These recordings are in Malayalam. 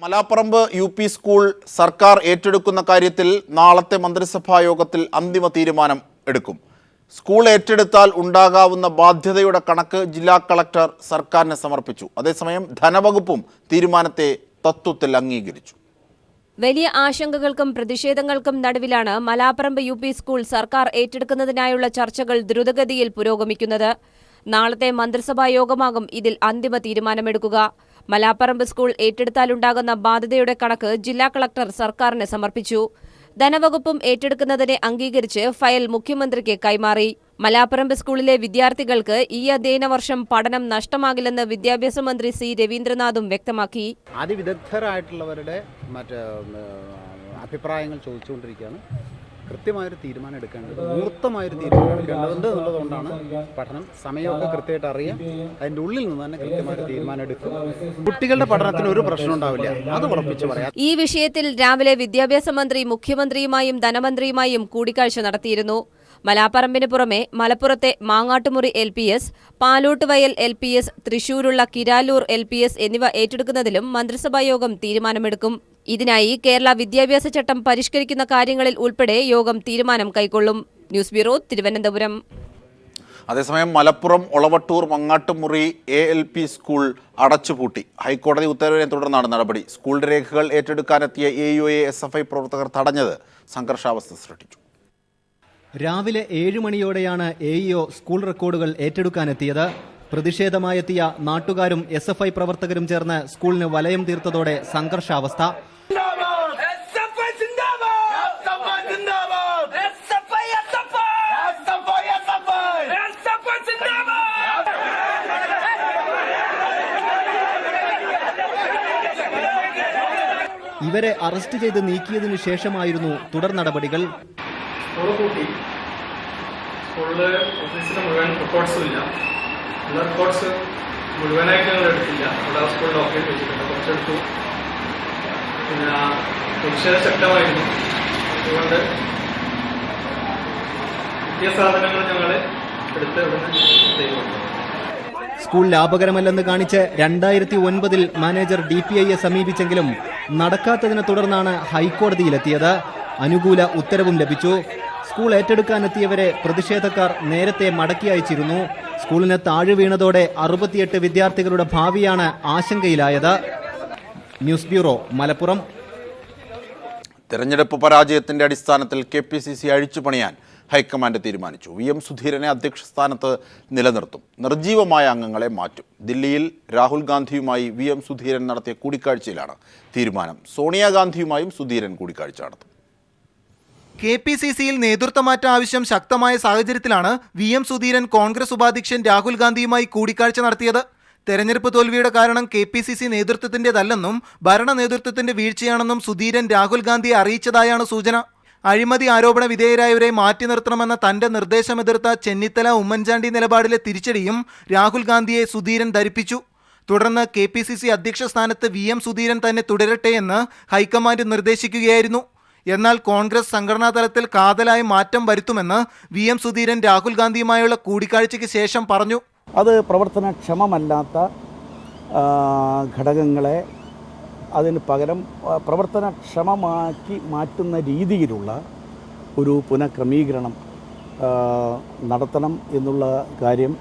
മലാപ്പറമ്പ് UP സ്കൂൾ സർക്കാർ ഏറ്റെടുക്കുന്ന കാര്യത്തിൽ നാളത്തെ മന്ത്രിസഭാ യോഗത്തിൽ അന്തിമ തീരുമാനം എടുക്കും. സ്കൂൾ ഏറ്റെടുത്താൽ ഉണ്ടാകാവുന്ന ബാധ്യതയുടെ കണക്ക് ജില്ലാ കളക്ടർ സർക്കാരിന് സമർപ്പിച്ചു. അതേസമയം ധനവകുപ്പും തീരുമാനത്തെ തത്വത്തിൽ അംഗീകരിച്ചു. വലിയ ആശങ്കകൾക്കും പ്രതിഷേധങ്ങൾക്കും നടുവിലാണ് മലാപ്പറമ്പ് UP സ്കൂൾ സർക്കാർ ഏറ്റെടുക്കുന്നതിനായുള്ള ചർച്ചകൾ ദ്രുതഗതിയിൽ പുരോഗമിക്കുന്നത്. നാളത്തെ മന്ത്രിസഭാ യോഗമാകും ഇതിൽ അന്തിമ തീരുമാനമെടുക്കുക. മലാപ്പറമ്പ് സ്കൂൾ ഏറ്റെടുത്താലുണ്ടാകുന്ന ബാധ്യതയുടെ കണക്ക് ജില്ലാ കളക്ടർ സർക്കാരിന് സമർപ്പിച്ചു. ധനവകുപ്പും ഏറ്റെടുക്കുന്നതിനെ അംഗീകരിച്ച് ഫയൽ മുഖ്യമന്ത്രിക്ക് കൈമാറി. മലാപ്പറമ്പ് സ്കൂളിലെ വിദ്യാർത്ഥികൾക്ക് ഈ അധ്യയന വർഷം പഠനം നഷ്ടമാകില്ലെന്ന് വിദ്യാഭ്യാസ മന്ത്രി C. രവീന്ദ്രനാഥും വ്യക്തമാക്കി. അതിവിദഗ്ധരായിട്ടുള്ളവരുടെ അഭിപ്രായങ്ങൾ ചോദിച്ചുകൊണ്ടിരിക്കുകയാണ്. കൃത്യമായൊരു തീരുമാനം എടുക്കേണ്ടത്, ഊർത്തമായൊരു തീരുമാനം എടുക്കേണ്ടതുണ്ട് എന്നുള്ളതുകൊണ്ടാണ് പഠനം സമയമൊക്കെ കൃത്യമായിട്ട് അറിയാം. അതിൻ്റെ ഉള്ളിൽ നിന്ന് തന്നെ കൃത്യമായൊരു തീരുമാനം എടുക്കും. കുട്ടികളുടെ പഠനത്തിന് ഒരു പ്രശ്നം ഉണ്ടാവില്ല, അത് ഉറപ്പിച്ച് പറയാം. ഈ വിഷയത്തിൽ രാവിലെ വിദ്യാഭ്യാസ മന്ത്രി മുഖ്യമന്ത്രിയുമായും ധനമന്ത്രിയുമായും കൂടിക്കാഴ്ച നടത്തിയിരുന്നു. മലാപ്പറമ്പിന് പുറമെ മലപ്പുറത്തെ മാങ്ങാട്ടുമുറി LPS, പാലോട്ടുവയൽ LPS, തൃശൂരുള്ള കിരാലൂർ LPS എന്നിവ ഏറ്റെടുക്കുന്നതിലും മന്ത്രിസഭായോഗം തീരുമാനമെടുക്കും. ഇതിനായി കേരള വിദ്യാഭ്യാസ ചട്ടം പരിഷ്കരിക്കുന്ന കാര്യങ്ങളിൽ ഉൾപ്പെടെ യോഗം തീരുമാനം കൈക്കൊള്ളും. News bureau, Thiruvananthapuram. അതേസമയം മലപ്പുറം ഒളവട്ടൂർ മങ്ങാട്ടുമുറി ALP സ്കൂൾ അടച്ചുപൂട്ടി. ഹൈക്കോടതി ഉത്തരവിനെ തുടർന്നാണ് നടപടി. സ്കൂളിന്റെ രേഖകൾ ഏറ്റെടുക്കാനെത്തിയ AUA SFI പ്രവർത്തകർ തടഞ്ഞത് സംഘർഷാവസ്ഥ സൃഷ്ടിച്ചു. രാവിലെ 7 മണിയോടെയാണ് AEO സ്കൂൾ റെക്കോർഡുകൾ ഏറ്റെടുക്കാനെത്തിയത്. പ്രതിഷേധമായെത്തിയ നാട്ടുകാരും SFI പ്രവർത്തകരും ചേർന്ന് സ്കൂളിന് വലയം തീർത്തതോടെ സംഘർഷാവസ്ഥ. ഇവരെ അറസ്റ്റ് ചെയ്ത് നീക്കിയതിനു ശേഷമായിരുന്നു തുടർ നടപടികൾ. സ്കൂളില് ഓഫീസിന് മുഴുവൻ റെക്കോർഡ്സും ഇല്ല. എല്ലാ റെക്കോർഡ്സ് മുഴുവനായിട്ട് ഞങ്ങൾ എടുത്തില്ല. അവിടെ സ്കൂളിൽ ഓഫീസ് വെച്ചിട്ടുണ്ട്, കുറച്ചെടുത്തു. പിന്നെ പ്രതിഷേധ ശക്തമായിരുന്നു. അതുകൊണ്ട് കിട്ടിയ സാധനങ്ങൾ ഞങ്ങൾ എടുത്ത് ഇവിടുന്ന് സ്കൂൾ ലാഭകരമല്ലെന്ന് കാണിച്ച് 2009 മാനേജർ DPIയെ സമീപിച്ചെങ്കിലും നടക്കാത്തതിനെ തുടർന്നാണ് ഹൈക്കോടതിയിലെത്തിയത്. അനുകൂല ഉത്തരവും ലഭിച്ചു. സ്കൂൾ ഏറ്റെടുക്കാനെത്തിയവരെ പ്രതിഷേധക്കാർ നേരത്തെ മടക്കി അയച്ചിരുന്നു. സ്കൂളിന് താഴെ വീണതോടെ 68 വിദ്യാർത്ഥികളുടെ ഭാവിയാണ് ആശങ്കയിലായത്. News bureau, Malappuram. തെരഞ്ഞെടുപ്പ് പരാജയത്തിന്റെ അടിസ്ഥാനത്തിൽ KPCC അഴിച്ചുപണിയാൻ ഹൈക്കമാൻഡ് തീരുമാനിച്ചു. VM സുധീരനെ അധ്യക്ഷ സ്ഥാനത്ത് നിലനിർത്തും. നിർജീവമായ അംഗങ്ങളെ മാറ്റും. ദില്ലിയിൽ രാഹുൽ ഗാന്ധിയുമായി VM സുധീരൻ നടത്തിയ കൂടിക്കാഴ്ചയിലാണ് തീരുമാനം. സോണിയാഗാന്ധിയുമായും സുധീരൻ കൂടിക്കാഴ്ച നടത്തും. KPCCയിൽ നേതൃത്വമാറ്റ ആവശ്യം ശക്തമായ സാഹചര്യത്തിലാണ് VM സുധീരൻ കോൺഗ്രസ് ഉപാധ്യക്ഷൻ രാഹുൽ ഗാന്ധിയുമായി കൂടിക്കാഴ്ച നടത്തിയത്. തെരഞ്ഞെടുപ്പ് തോൽവിയുടെ കാരണം KPCC നേതൃത്വത്തിൻ്റെതല്ലെന്നും ഭരണ നേതൃത്വത്തിന്റെ വീഴ്ചയാണെന്നും സുധീരൻ രാഹുൽ ഗാന്ധിയെ അറിയിച്ചതായാണ് സൂചന. അഴിമതി ആരോപണ വിധേയരായവരെ മാറ്റി നിർത്തണമെന്ന തന്റെ നിർദ്ദേശമെതിർത്ത ചെന്നിത്തല, ഉമ്മൻചാണ്ടി നിലപാടിലെ തിരിച്ചടിയും രാഹുൽ ഗാന്ധിയെ സുധീരൻ ധരിപ്പിച്ചു. തുടർന്ന് KPCC അധ്യക്ഷ സ്ഥാനത്ത് VM സുധീരൻ തന്നെ തുടരട്ടെയെന്ന് ഹൈക്കമാൻഡ് നിർദ്ദേശിക്കുകയായിരുന്നു. എന്നാൽ കോൺഗ്രസ് സംഘടനാ തലത്തിൽ കാതലായ മാറ്റം വരുത്തുമെന്ന് VM സുധീരൻ രാഹുൽ ഗാന്ധിയുമായുള്ള കൂടിക്കാഴ്ചയ്ക്ക് ശേഷം പറഞ്ഞു. അത് പ്രവർത്തനക്ഷമമല്ലാത്ത ഘടകങ്ങളെ അതിന് പകരം പ്രവർത്തനക്ഷമമാക്കി മാറ്റുന്ന രീതിയിലുള്ള ഒരു പുനഃക്രമീകരണം നടത്തണം എന്നുള്ള കാര്യം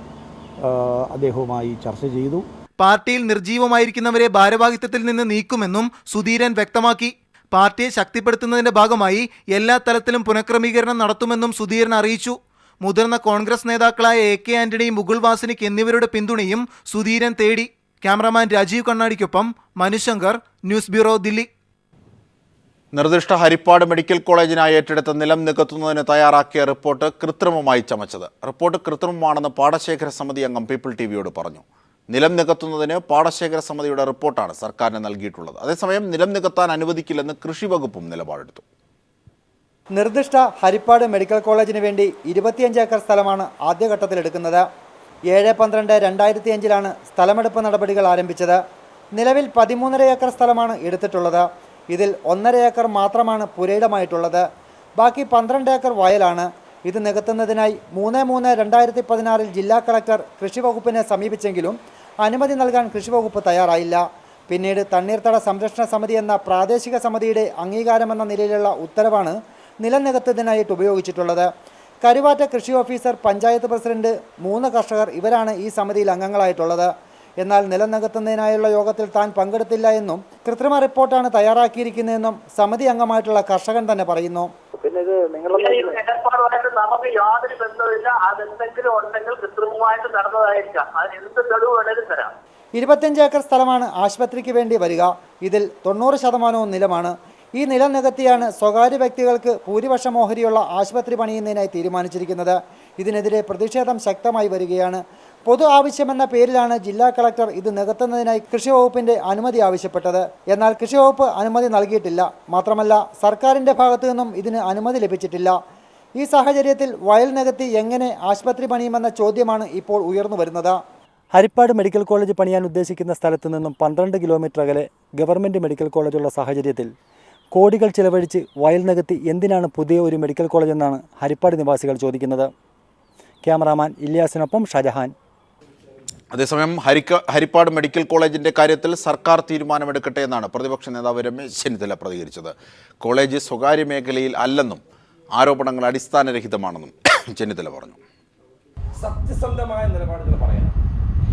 അദ്ദേഹവുമായി ചർച്ച ചെയ്തു. പാർട്ടിയിൽ നിർജീവമായിരിക്കുന്നവരെ ഭാരവാഹിത്വത്തിൽ നിന്ന് നീക്കുമെന്നും സുധീരൻ വ്യക്തമാക്കി. പാർട്ടിയെ ശക്തിപ്പെടുത്തുന്നതിന്റെ ഭാഗമായി എല്ലാ തലത്തിലും പുനഃക്രമീകരണം നടത്തുമെന്നും സുധീരൻ അറിയിച്ചു. മുതിർന്ന കോൺഗ്രസ് നേതാക്കളായ AK ആന്റണി, മുകുൾ വാസനിക് എന്നിവരുടെ പിന്തുണയും സുധീരൻ തേടി. ക്യാമറാമാൻ രാജീവ് കണ്ണാടിക്കൊപ്പം മനുശങ്കർ, ന്യൂസ് ബ്യൂറോ, ദില്ലി. നിർദ്ദിഷ്ട ഹരിപ്പാട് മെഡിക്കൽ കോളേജിനായി ഏറ്റെടുത്ത നിലം നികത്തുന്നതിന് തയ്യാറാക്കിയ റിപ്പോർട്ട് കൃത്രിമമായി ചമച്ചത്. റിപ്പോർട്ട് കൃത്രിമമാണെന്ന് പാടശേഖര സമിതി അംഗം പീപ്പിൾ TVയോട് പറഞ്ഞു. നിലം നികത്തുന്നതിന് പാടശേഖര സമിതിയുടെ റിപ്പോർട്ടാണ് സർക്കാരിന് നൽകിയിട്ടുള്ളത്. അതേസമയം നിലം നികത്താൻ അനുവദിക്കില്ലെന്ന് കൃഷി വകുപ്പും നിലപാടെടുത്തു. നിർദ്ദിഷ്ട ഹരിപ്പാട് മെഡിക്കൽ കോളേജിന് വേണ്ടി 25 ഏക്കർ സ്ഥലമാണ് ആദ്യഘട്ടത്തിൽ എടുക്കുന്നത്. 7/12/2005 സ്ഥലമെടുപ്പ് നടപടികൾ ആരംഭിച്ചത്. നിലവിൽ 13.5 ഏക്കർ സ്ഥലമാണ് എടുത്തിട്ടുള്ളത്. ഇതിൽ 1.5 ഏക്കർ മാത്രമാണ് പുരയിടമായിട്ടുള്ളത്. ബാക്കി 12 ഏക്കർ വയലാണ്. ഇത് നികത്തുന്നതിനായി 3/3/2016 ജില്ലാ കളക്ടർ കൃഷി വകുപ്പിനെ സമീപിച്ചെങ്കിലും അനുമതി നൽകാൻ കൃഷി വകുപ്പ് തയ്യാറായില്ല. പിന്നീട് തണ്ണീർത്തട സംരക്ഷണ സമിതി എന്ന പ്രാദേശിക സമിതിയുടെ അംഗീകാരമെന്ന നിലയിലുള്ള ഉത്തരവാണ് നിലം നികത്തുന്നതിനായിട്ട് ഉപയോഗിച്ചിട്ടുള്ളത്. കരുവാറ്റ കൃഷി ഓഫീസർ, പഞ്ചായത്ത് പ്രസിഡന്റ്, 3 കർഷകർ ഇവരാണ് ഈ സമിതിയിൽ അംഗങ്ങളായിട്ടുള്ളത്. എന്നാൽ നിലം നികത്തുന്നതിനായുള്ള യോഗത്തിൽ താൻ പങ്കെടുത്തില്ല എന്നും കൃത്രിമ റിപ്പോർട്ടാണ് തയ്യാറാക്കിയിരിക്കുന്നതെന്നും സമിതി അംഗമായിട്ടുള്ള കർഷകൻ തന്നെ പറയുന്നു. നമുക്ക് യാതൊരു ബന്ധമില്ല. അതെന്തെങ്കിലും ഉണ്ടെങ്കിൽ കൃത്രിമമായിട്ട് നടന്നതായിരിക്കാം. അതിന് എന്ത് തെളിവ് വേണേലും തരാം. 25 ഏക്കർ സ്ഥലമാണ് ആശുപത്രിക്ക് വേണ്ടി വരിക. ഇതിൽ 90% നിലമാണ്. ഈ നിലം നികത്തിയാണ് സ്വകാര്യ വ്യക്തികൾക്ക് ഭൂരിപക്ഷം ഓഹരിയുള്ള ആശുപത്രി പണിയുന്നതിനായി തീരുമാനിച്ചിരിക്കുന്നത്. ഇതിനെതിരെ പ്രതിഷേധം ശക്തമായി വരികയാണ്. പൊതു ആവശ്യമെന്ന പേരിലാണ് ജില്ലാ കളക്ടർ ഇത് നികത്തുന്നതിനായി കൃഷി വകുപ്പിന്റെ അനുമതി ആവശ്യപ്പെട്ടത്. എന്നാൽ കൃഷി വകുപ്പ് അനുമതി നൽകിയിട്ടില്ല. മാത്രമല്ല, സർക്കാരിന്റെ ഭാഗത്തു നിന്നും ഇതിന് അനുമതി ലഭിച്ചിട്ടില്ല. ഈ സാഹചര്യത്തിൽ വയൽ നികത്തി എങ്ങനെ ആശുപത്രി പണിയുമെന്ന ചോദ്യമാണ് ഇപ്പോൾ ഉയർന്നു വരുന്നത്. ഹരിപ്പാട് മെഡിക്കൽ കോളേജ് പണിയാൻ ഉദ്ദേശിക്കുന്ന സ്ഥലത്തു നിന്നും 12 കിലോമീറ്റർ അകലെ ഗവൺമെൻറ് മെഡിക്കൽ കോളേജുള്ള സാഹചര്യത്തിൽ കോടികൾ ചിലവഴിച്ച് വയൽ നികത്തി എന്തിനാണ് പുതിയ ഒരു മെഡിക്കൽ കോളേജ് എന്നാണ് ഹരിപ്പാട് നിവാസികൾ ചോദിക്കുന്നത്. ക്യാമറാമാൻ ഇല്യാസിനൊപ്പം ഷജഹാൻ. അതേസമയം ഹരിപ്പാട് മെഡിക്കൽ കോളേജിന്റെ കാര്യത്തിൽ സർക്കാർ തീരുമാനമെടുക്കട്ടെ എന്നാണ് പ്രതിപക്ഷ നേതാവ് രമേശ് ചെന്നിത്തല പ്രതികരിച്ചത്. കോളേജ് സ്വകാര്യ മേഖലയിൽ അല്ലെന്നും ആരോപണങ്ങൾ അടിസ്ഥാനരഹിതമാണെന്നും ചെന്നിത്തല പറഞ്ഞു. സത്യസന്ധമായ നിലപാടുകൾ പറയണം.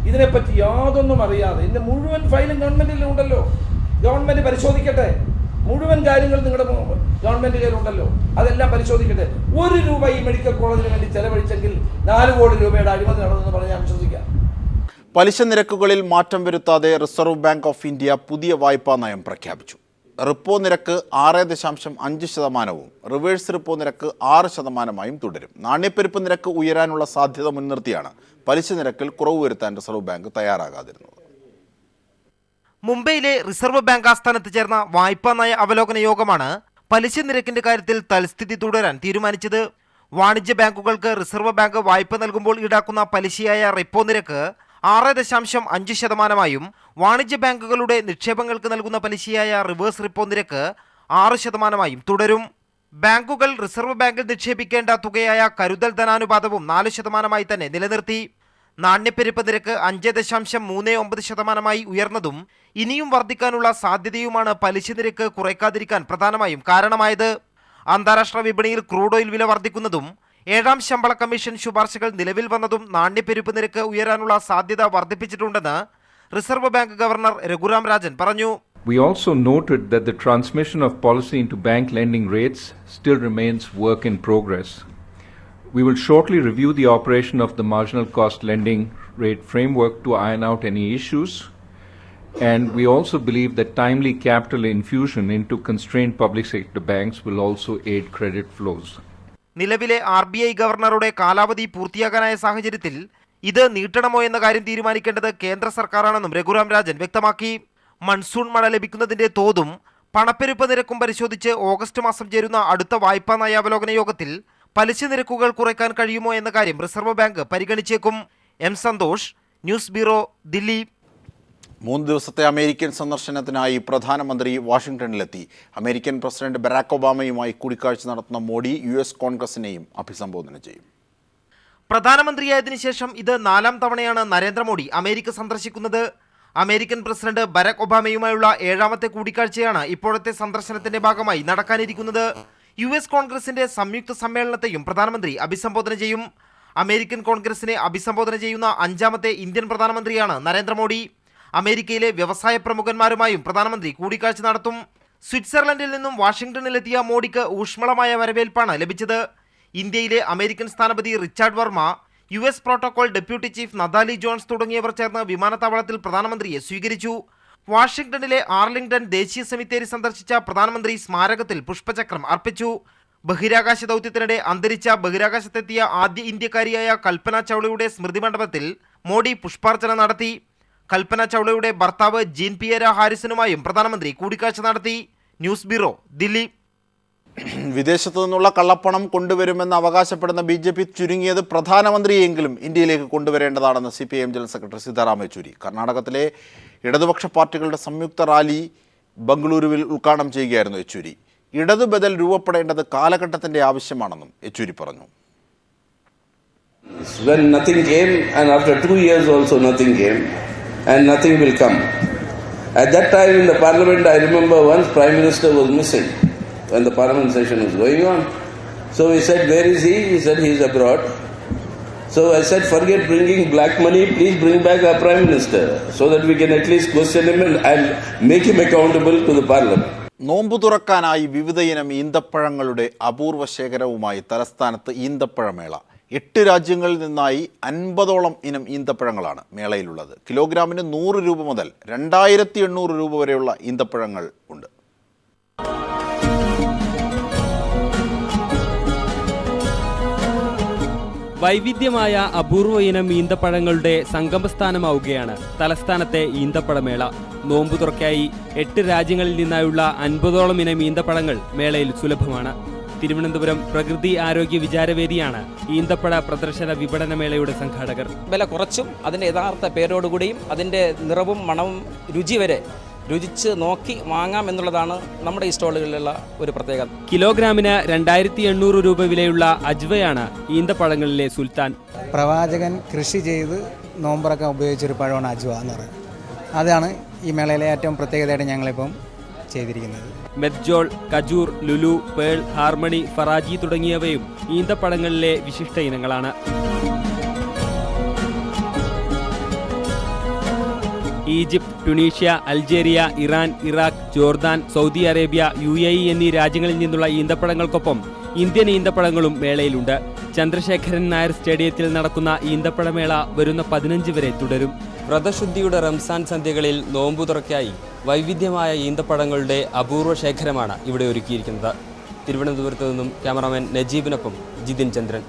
ഇതിനെപ്പറ്റി യാതൊന്നും അറിയാതെ ഇതിന്റെ മുഴുവൻ ഫയലും ഗവൺമെന്റിലുണ്ടല്ലോ. ഗവൺമെന്റ് പരിശോധിക്കട്ടെ. മുഴുവൻ കാര്യങ്ങൾ നിങ്ങളുടെ ഗവൺമെന്റ് കയ്യിലുണ്ടല്ലോ. അതെല്ലാം പരിശോധിക്കട്ടെ. 1 രൂപ ഈ മെഡിക്കൽ കോളേജിന് വേണ്ടി ചെലവഴിച്ചെങ്കിൽ 4 കോടി രൂപയുടെ അഴിമതി നടന്നെന്ന് പറഞ്ഞ് ഞാൻ വിശ്വസിക്കാം. പലിശ നിരക്കുകളിൽ മാറ്റം വരുത്താതെ റിസർവ് ബാങ്ക് ഓഫ് ഇന്ത്യ പുതിയ വായ്പാ നയം പ്രഖ്യാപിച്ചു. റിപ്പോ നിരക്ക് 6.5% റിവേഴ്സ് റിപ്പോ നിരക്ക് 6% തുടരും. നാണ്യപ്പെരുപ്പ് നിരക്ക് ഉയരാനുള്ള സാധ്യത മുൻനിർത്തിയാണ് പലിശ നിരക്കിൽ കുറവ് വരുത്താൻ റിസർവ് ബാങ്ക് തയ്യാറാകാതിരുന്നത്. മുംബൈയിലെ റിസർവ് ബാങ്ക് ആസ്ഥാനത്ത് ചേർന്ന വായ്പാ നയ അവലോകന യോഗമാണ് പലിശ നിരക്കിന്റെ കാര്യത്തിൽ തൽസ്ഥിതി തുടരാൻ തീരുമാനിച്ചത്. വാണിജ്യ ബാങ്കുകൾക്ക് റിസർവ് ബാങ്ക് വായ്പ നൽകുമ്പോൾ ഈടാക്കുന്ന പലിശയായ റിപ്പോ നിരക്ക് 6.5%, വാണിജ്യ ബാങ്കുകളുടെ നിക്ഷേപങ്ങൾക്ക് നൽകുന്ന പലിശയായ റിവേഴ്സ് റിപ്പോ നിരക്ക് 6% തുടരും. ബാങ്കുകൾ റിസർവ് ബാങ്കിൽ നിക്ഷേപിക്കേണ്ട തുകയായ കരുതൽ ധനാനുപാതവും 4% തന്നെ നിലനിർത്തി. നാണ്യപ്പെരുപ്പ നിരക്ക് 5.39% ഉയർന്നതും ഇനിയും വർദ്ധിക്കാനുള്ള സാധ്യതയുമാണ് പലിശ നിരക്ക് കുറയ്ക്കാതിരിക്കാൻ പ്രധാനമായും കാരണമായത്. അന്താരാഷ്ട്ര വിപണിയിൽ ക്രൂഡ് ഓയിൽ വില വർദ്ധിക്കുന്നതും 7ാം ശമ്പള കമ്മീഷൻ ശുപാർശകൾ നിലവിൽ വന്നതും നാണ്യപ്പെരുപ്പ് നിരക്ക് ഉയരാനുള്ള സാധ്യത വർദ്ധിപ്പിച്ചിട്ടുണ്ടെന്ന് reserve bank governor Raghuram Rajan പറഞ്ഞു. We also noted that the transmission of policy into bank lending rates still remains work in progress. We will shortly review the operation of the marginal cost lending rate framework to iron out any issues, and we also believe that timely capital infusion into constrained public sector banks will also aid credit flows. നിലവിലെ RBI ഗവർണറുടെ കാലാവധി പൂർത്തിയാകാനായ സാഹചര്യത്തിൽ ഇത് നീട്ടണമോ എന്ന കാര്യം തീരുമാനിക്കേണ്ടത് കേന്ദ്ര സർക്കാരാണെന്നും രഘുറാം രാജൻ വ്യക്തമാക്കി. മൺസൂൺ മഴ ലഭിക്കുന്നതിന്റെ തോതും പണപ്പെരുപ്പ നിരക്കും പരിശോധിച്ച് ഓഗസ്റ്റ് മാസം ചേരുന്ന അടുത്ത വായ്പാ നയ അവലോകന യോഗത്തിൽ പലിശ നിരക്കുകൾ കുറയ്ക്കാൻ കഴിയുമോ എന്ന കാര്യം റിസർവ് ബാങ്ക് പരിഗണിച്ചേക്കും. M. Santhosh, news bureau, Delhi. 3 ദിവസത്തെ അമേരിക്കൻ സന്ദർശനത്തിനായി പ്രധാനമന്ത്രി വാഷിംഗ്ടണിലെത്തി. അമേരിക്കൻ പ്രസിഡന്റ് ബരാക് ഒബാമയുമായി കൂടിക്കാഴ്ച നടത്തുന്ന മോഡി US കോൺഗ്രസിനെയും അഭിസംബോധന ചെയ്യും. പ്രധാനമന്ത്രിയായതിനു ശേഷം ഇത് 4ാം തവണയാണ് നരേന്ദ്രമോദി അമേരിക്ക സന്ദർശിക്കുന്നത്. അമേരിക്കൻ പ്രസിഡന്റ് ബരാക് ഒബാമയുമായുള്ള 7ാമത്തെ കൂടിക്കാഴ്ചയാണ് ഇപ്പോഴത്തെ സന്ദർശനത്തിന്റെ ഭാഗമായി നടക്കാനിരിക്കുന്നത്. US കോൺഗ്രസിന്റെ സംയുക്ത സമ്മേളനത്തെയും പ്രധാനമന്ത്രി അഭിസംബോധന ചെയ്യും. അമേരിക്കൻ കോൺഗ്രസിനെ അഭിസംബോധന ചെയ്യുന്ന 5ാമത്തെ ഇന്ത്യൻ പ്രധാനമന്ത്രിയാണ് നരേന്ദ്രമോദി. അമേരിക്കയിലെ വ്യവസായ പ്രമുഖന്മാരുമായും പ്രധാനമന്ത്രി കൂടിക്കാഴ്ച നടത്തും. സ്വിറ്റ്സർലൻഡിൽ നിന്നും വാഷിംഗ്ടണിലെത്തിയ മോഡിക്ക് ഊഷ്മളമായ വരവേൽപ്പാണ് ലഭിച്ചത്. ഇന്ത്യയിലെ അമേരിക്കൻ സ്ഥാനപതി Richard Varma, US protocol deputy chief Natalie Jones തുടങ്ങിയവർ ചേർന്ന് വിമാനത്താവളത്തിൽ പ്രധാനമന്ത്രിയെ സ്വീകരിച്ചു. വാഷിംഗ്ടണിലെ ആർലിംഗ്ടൺ ദേശീയ സെമിത്തേരി സന്ദർശിച്ച പ്രധാനമന്ത്രി സ്മാരകത്തിൽ പുഷ്പചക്രം അർപ്പിച്ചു. ബഹിരാകാശ ദൗത്യത്തിനിടെ അന്തരിച്ച ബഹിരാകാശത്തെത്തിയ ആദ്യ ഇന്ത്യക്കാരിയായ കൽപ്പന ചൗളയുടെ സ്മൃതി മണ്ഡപത്തിൽ മോഡി പുഷ്പാർച്ചന നടത്തി. കൽപ്പന ചൗളയുടെ ഭർത്താവ് ജീൻ പിയേര ഹാരിസനുമായും പ്രധാനമന്ത്രി കൂടിക്കാഴ്ച നടത്തി. News bureau, Delhi. വിദേശത്തു നിന്നുള്ള കള്ളപ്പണം കൊണ്ടുവരുമെന്ന് അവകാശപ്പെടുന്ന BJP ചുരുങ്ങിയത് പ്രധാനമന്ത്രിയെങ്കിലും ഇന്ത്യയിലേക്ക് കൊണ്ടുവരേണ്ടതാണെന്ന് CPIM general secretary Sitaram Yechury. കർണാടകത്തിലെ ഇടതുപക്ഷ പാർട്ടികളുടെ സംയുക്ത റാലി ബംഗളൂരുവിൽ ഉദ്ഘാടനം ചെയ്യുകയായിരുന്നു യെച്ചൂരി. ഇടതു ബദൽ രൂപപ്പെടേണ്ടത് കാലഘട്ടത്തിന്റെ ആവശ്യമാണെന്നും യെച്ചൂരി പറഞ്ഞു. When nothing came, and after 2 years also nothing came, and nothing will come. At that time in the parliament, I remember once Prime Minister was missing when the parliament session was going on. So we said, where is he? He said he is abroad. So I said, forget bringing black money, please bring back our Prime Minister so that we can at least question him and make him accountable to the parliament. നോമ്പു തുറക്കാനായി വിവിധയിനം ഈന്തപ്പഴങ്ങളുടെ അപൂർവ ശേഖരവുമായി തലസ്ഥാനത്ത് ഈന്തപ്പഴമേള. 8 രാജ്യങ്ങളിൽ നിന്നായി 50ഓളം ഇനം ഈന്തപ്പഴങ്ങളാണ് മേളയിലുള്ളത്. കിലോഗ്രാമിന് 100 രൂപ മുതൽ 2800 രൂപ വരെയുള്ള ഈന്തപ്പഴങ്ങൾ ഉണ്ട്. വൈവിധ്യമായ അപൂർവ ഇനം ഈന്തപ്പഴങ്ങളുടെ സംഗമസ്ഥാനമാവുകയാണ് തലസ്ഥാനത്തെ ഈന്തപ്പഴമേള. നോമ്പു തുറക്കായി 8 രാജ്യങ്ങളിൽ നിന്നായുള്ള 50ഓളം ഇനം ഈന്തപ്പഴങ്ങൾ മേളയിൽ സുലഭമാണ്. തിരുവനന്തപുരം പ്രകൃതി ആരോഗ്യ വിചാരവേദിയാണ് ഈന്തപ്പഴ പ്രദർശന വിപണന മേളയുടെ സംഘാടകർ. വില കുറച്ചും അതിൻ്റെ യഥാർത്ഥ പേരോടുകൂടിയും അതിൻ്റെ നിറവും മണവും രുചി വരെ രുചിച്ച് നോക്കി വാങ്ങാം എന്നുള്ളതാണ് നമ്മുടെ ഈ സ്റ്റോളുകളിലുള്ള ഒരു പ്രത്യേകത. കിലോഗ്രാമിന് 2800 രൂപ വിലയുള്ള അജ്വയാണ് ഈന്തപ്പഴങ്ങളിലെ സുൽത്താൻ. പ്രവാചകൻ കൃഷി ചെയ്ത് നോമ്പറക്കാൻ ഉപയോഗിച്ചൊരു പഴമാണ് അജ്വ എന്ന് പറയുന്നത്. അതാണ് ഈ മേളയിലെ ഏറ്റവും പ്രത്യേകതയായിട്ട് ഞങ്ങളിപ്പം ചെയ്തിരിക്കുന്നത്. മെദ്ജോൾ, കജൂർ, ലുലു, പേൾ, ഹാർമണി, ഫറാജി തുടങ്ങിയവയും ഈന്തപ്പഴങ്ങളിലെ വിശിഷ്ട ഇനങ്ങളാണ്. Egypt, Tunisia, Algeria, Iran, Iraq, Jordan, Saudi Arabia, UAE എന്നീ രാജ്യങ്ങളിൽ നിന്നുള്ള ഈന്തപ്പഴങ്ങൾക്കൊപ്പം ഇന്ത്യൻ ഈന്തപ്പഴങ്ങളും മേളയിലുണ്ട്. ചന്ദ്രശേഖരൻ നായർ സ്റ്റേഡിയത്തിൽ നടക്കുന്ന ഈന്തപ്പഴമേള വരുന്ന 15 വരെ തുടരും. വ്രതശുദ്ധിയുടെ റംസാൻ സന്ധ്യകളിൽ നോമ്പു തുറക്കായി വൈവിധ്യമായ ഈന്തപ്പഴങ്ങളുടെ അപൂർവ ശേഖരമാണ് ഇവിടെ ഒരുക്കിയിരിക്കുന്നത്. തിരുവനന്തപുരത്ത് നിന്നും ക്യാമറാമാൻ നജീബിനൊപ്പം ജിതിൻ ചന്ദ്രൻ.